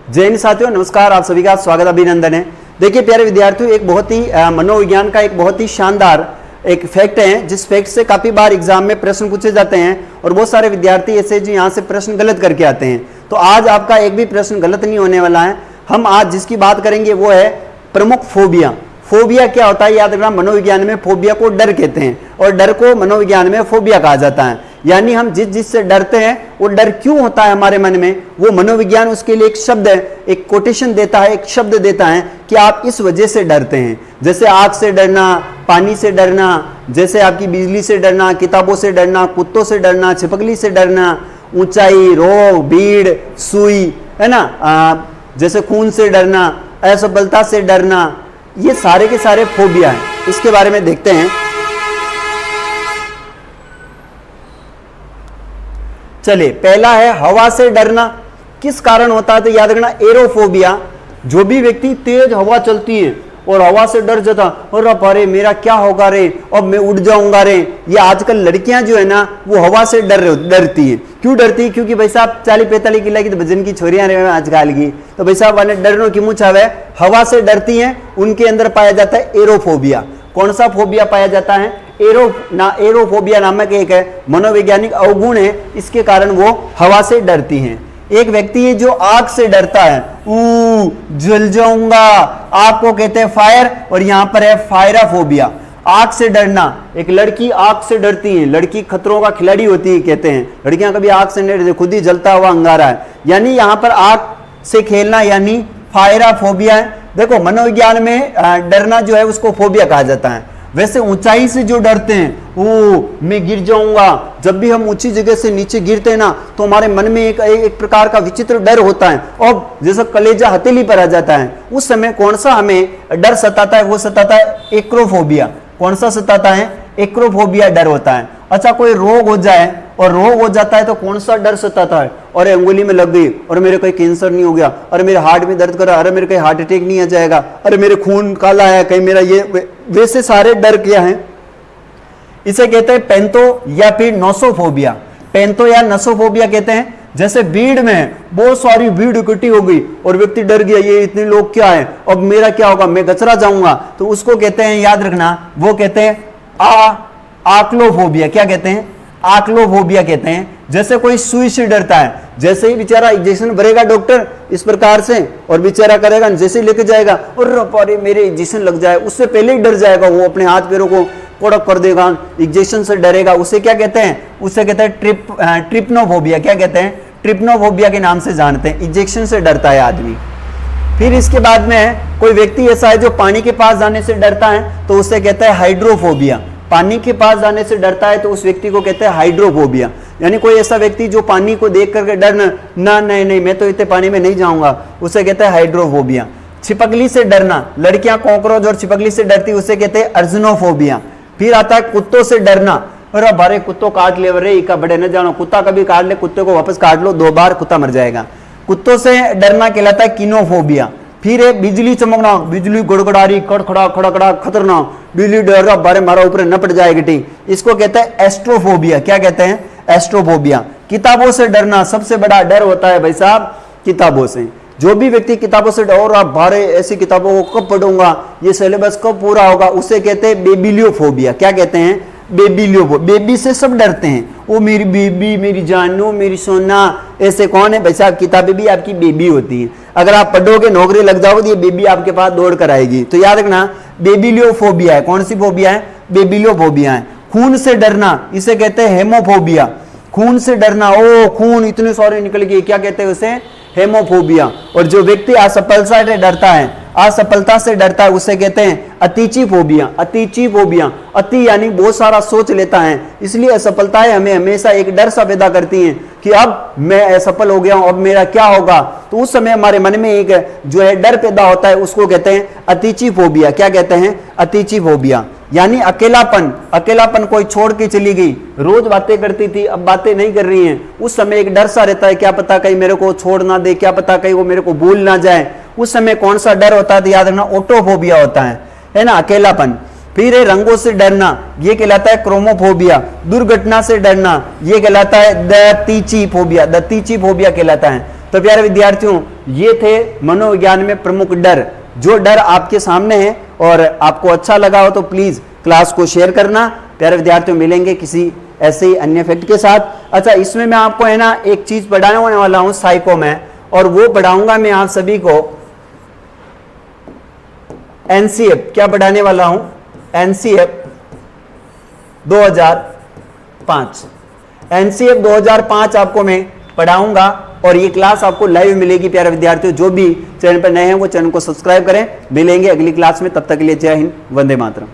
जय हिंद साथियों, नमस्कार। आप सभी का स्वागत अभिनंदन है। देखिए प्यारे विद्यार्थियों, एक बहुत ही मनोविज्ञान का एक बहुत ही शानदार एक फैक्ट है, जिस फैक्ट से काफी बार एग्जाम में प्रश्न पूछे जाते हैं और बहुत सारे विद्यार्थी ऐसे जो यहाँ से प्रश्न गलत करके आते हैं। तो आज आपका एक भी प्रश्न गलत नहीं होने वाला है। हम आज जिसकी बात करेंगे वो है प्रमुख फोबिया। फोबिया क्या होता है, याद रखना। मनोविज्ञान में फोबिया को डर कहते हैं और डर को मनोविज्ञान में फोबिया कहा जाता है। यानी हम जिस से डरते हैं वो डर क्यों होता है हमारे मन में, वो मनोविज्ञान उसके लिए एक शब्द है, एक कोटेशन देता है, एक शब्द देता है कि आप इस वजह से डरते हैं। जैसे आग से डरना, पानी से डरना, जैसे आपकी बिजली से डरना, किताबों से डरना, कुत्तों से डरना, छिपकली से डरना, ऊंचाई, रोग, भीड़, सुई, है ना, जैसे खून से डरना, असफलता से डरना, ये सारे के सारे फोबिया हैं। इसके बारे में देखते हैं। चलिए, पहला है हवा से डरना। किस कारण होता है, तो याद रखना एरोफोबिया। जो भी व्यक्ति तेज हवा चलती है और हवा से डर जाता, और अरे मेरा क्या होगा रे, अब मैं उड़ जाऊंगा रे। ये आजकल लड़कियां जो है ना वो हवा से डरती है। क्यों डरती है? क्योंकि भाई साहब 40-45 किलो की तो वजन की छोरियां रहे आजकल की, तो भाई साहब वाले डरने की मुँह है, हवा से डरती हैं। उनके अंदर पाया जाता है एरोफोबिया। कौन सा फोबिया पाया जाता है? एरोफोबिया नामक एक है मनोवैज्ञानिक अवगुण है, इसके कारण वो हवा से डरती हैं। एक व्यक्ति है जो आग से डरता है, जल जाऊंगा, आग को कहते हैं फायर, और यहां पर है फायराफोबिया। आग से डरना, एक लड़की आग से डरती है, लड़की खतरों का खिलाड़ी होती है कहते हैं। लड़कियां कभी आग से नहीं डरती, खुद ही जलता हुआ अंगारा है। यानी यहां पर आग से खेलना यानी फायराफोबिया है। देखो मनोविज्ञान में डरना जो है उसको फोबिया कहा जाता है। वैसे ऊंचाई से जो डरते हैं, मैं गिर जाऊंगा, जब भी हम ऊंची जगह से नीचे गिरते हैं ना तो हमारे मन में एक प्रकार का विचित्र डर होता है और जैसा कलेजा हथेली पर आ जाता है। उस समय कौन सा हमें डर सताता है? वो सताता है एक्रोफोबिया। कौन सा सताता है? एक्रोफोबिया डर होता है। अच्छा, कोई रोग हो जाए और रोग हो जाता है तो कौन सा डर सताता है? और अंगुली में लग गई, और मेरे कोई कैंसर नहीं हो गया, अरे मेरे हार्ट में दर्द कर रहा है, अरे मेरे कोई हार्ट अटैक नहीं आ जाएगा, अरे मेरे खून काला है, कहीं मेरा ये, वैसे सारे डर क्या हैं? इसे कहते हैं पेंतो या फिर नोसोफोबिया। पेंतो या नसोफोबिया कहते हैं। जैसे भीड़ में बहुत सारी भीड़ इकट्ठी हो गई और व्यक्ति डर गया, ये इतने लोग क्या है, अब मेरा क्या होगा, मैं गचरा जाऊंगा, तो उसको कहते हैं, याद रखना, वो कहते हैं आक्लोफोबिया। क्या कहते हैं? आक्लोफोबिया कहते हैं। जैसे कोई सुई से डरता है, जैसे ही बेचारा इंजेक्शन भरेगा डॉक्टर इस प्रकार से और बेचारा करेगा, जैसे ही लेके जाएगा और अरे मेरे इंजेक्शन लग जाए, उससे पहले ही डर जाएगा, वो अपने हाथ पैरों को कड़क कर देगा, इंजेक्शन से डरेगा। उसे क्या कहते हैं? उसे कहते हैं ट्रिप्नोफोबिया। क्या कहते हैं? ट्रिप्नोफोबिया के नाम से जानते हैं। इंजेक्शन से डरता है आदमी। फिर इसके बाद में कोई व्यक्ति ऐसा है जो पानी के पास जाने से डरता है, तो उसे कहते हैं हाइड्रोफोबिया। पानी के पास जाने से डरता है तो उस व्यक्ति को कहते हैं हाइड्रोफोबिया। यानी कोई ऐसा व्यक्ति जो पानी को देख करके डरना, ना नहीं मैं तो इतने पानी में नहीं जाऊंगा, उसे कहते हैं हाइड्रोफोबिया। छिपकली से डरना, लड़कियां कॉकरोच और छिपकली से डरती, उसे कहते हैं अर्जुनोफोबिया। फिर आता है कुत्तों से डरना, अरे बारे कुत्तों काट ले रे, इका बड़े न जानो, कुत्ता कभी काट ले, कुत्ते को वापस काट लो 2 बार, कुत्ता मर जाएगा। कुत्तों से डरना कहलाता है किनोफोबिया। फिर है बिजली चमकना, बिजली गड़गड़ारी, कड़खड़ा खड़खड़ा खतरनाक, बिजली डर रहा, बारे मारा ऊपर न पड़ जाएगी टी, इसको कहते हैं एस्ट्रोफोबिया। क्या कहते हैं? एस्ट्रोफोबिया। किताबों से डरना, सबसे बड़ा डर होता है भाई साहब किताबों से। जो भी व्यक्ति किताबों से डर रहा, भारे ऐसी किताबों को कब पढ़ूंगा, ये सिलेबस कब पूरा होगा, उसे कहते हैं बेबिलियोफोबिया। क्या कहते हैं? बेबिलियोफोबिया। बेबी से सब डरते हैं, वो मेरी बेबी, मेरी जानू, मेरी सोना। ऐसे कौन है भाई साहब? किताबें भी आपकी बेबी होती है। अगर आप पढ़ोगे, नौकरी लग जाओगे तो ये बेबी आपके पास दौड़ कर आएगी। तो याद रखना बेबिलियोफोबिया है। कौन सी फोबिया है? बेबिलियोफोबिया है। खून से डरना, इसे कहते हैं हेमोफोबिया। खून से डरना, खून इतने सारे निकल गए, क्या कहते हैं उसे? हेमोफोबिया। और जो व्यक्ति असफलता से डरता है, असफलता से डरता है, उसे कहते हैं अतिचीफोबिया। अतिचीफोबिया, अति यानी बहुत सारा सोच लेता है, इसलिए असफलताएं हमें हमेशा एक डर सा पैदा करती हैं कि अब मैं असफल हो गया हूं, अब मेरा क्या होगा। तो उस समय हमारे मन में एक जो है डर पैदा होता है, उसको कहते हैं अतिचीफोबिया। क्या कहते हैं? अतिचीफोबिया। यानी अकेलापन। अकेलापन, कोई छोड़ के चली गई, रोज बातें करती थी, अब बातें नहीं कर रही हैं, उस समय एक डर सा रहता है, क्या पता कहीं मेरे को छोड़ ना दे, क्या पता कहीं वो मेरे को भूल ना जाए। उस समय कौन सा डर होता है? तो याद रखना ऑटोफोबिया होता है ना, अकेलापन। फिर है रंगों से डरना, ये कहलाता है क्रोमोफोबिया। दुर्घटना से डरना, ये कहलाता है दतीचीफोबिया। दतीचीफोबिया कहलाता है। तो प्यारे विद्यार्थियों, ये थे मनोविज्ञान में प्रमुख डर। जो डर आपके सामने है और आपको अच्छा लगा हो तो प्लीज क्लास को शेयर करना। प्यारे विद्यार्थियों, मिलेंगे किसी ऐसे ही अन्य फैक्ट के साथ। अच्छा, इसमें मैं आपको है ना एक चीज पढ़ाने वाला हूं साइको में, और वो पढ़ाऊंगा मैं आप सभी को एनसीएफ। क्या पढ़ाने वाला हूं? एनसीएफ 2005। एनसीएफ 2005 आपको मैं पढ़ाऊंगा और ये क्लास आपको लाइव मिलेगी। प्यारे विद्यार्थियों, जो भी चैनल पर नए हैं वो चैनल को सब्सक्राइब करें। मिलेंगे अगली क्लास में, तब तक के लिए जय हिंद, वंदे मातरम।